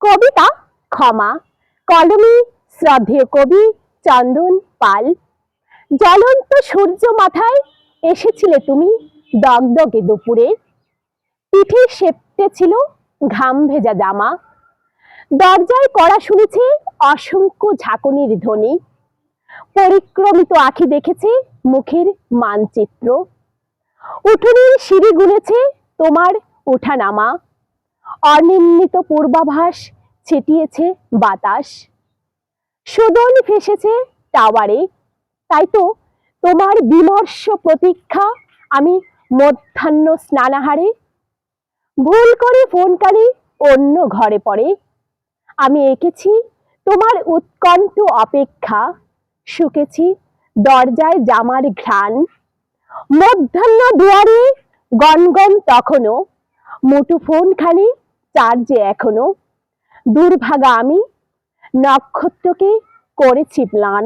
কবিতা ক্ষমা, কলমে শ্রদ্ধেয় কবি চন্দন পাল। জ্বলন্ত সূর্য মাথায় এসেছিলে তুমি দগদগে দুপুরে, পিঠে সেপ্টেছিল ঘাম ভেজা জামা। দরজায় কড়া শুনেছে অসংখ্য ঝাঁকুনির ধ্বনি, পরিক্রমিত আঁখি দেখেছে মুখের মানচিত্র। উঠোনের সিঁড়ি গুনেছে তোমার ওঠা নামা, অনির্ণিত পূর্বাভাস ছিটিয়েছে বাতাস। সুদন ভেসেছে টাওয়ারে, তাই তো তোমার বিমর্ষ প্রতীক্ষা আমি মধ্যাহ্ন স্নানাহারে। ভুল করে ফোন কানে অন্য ঘরে পড়ে, আমি এঁকেছি তোমার উৎকণ্ঠ অপেক্ষা, শুকেছি দরজায় জামার ঘ্রাণ। মধ্যাহ্ন দুয়ারে গনগন তখনও, মুঠোফোন খানি চার্জে এখনো। দুর্ভাগা আমি নক্ষত্রকে করেছি ম্লান।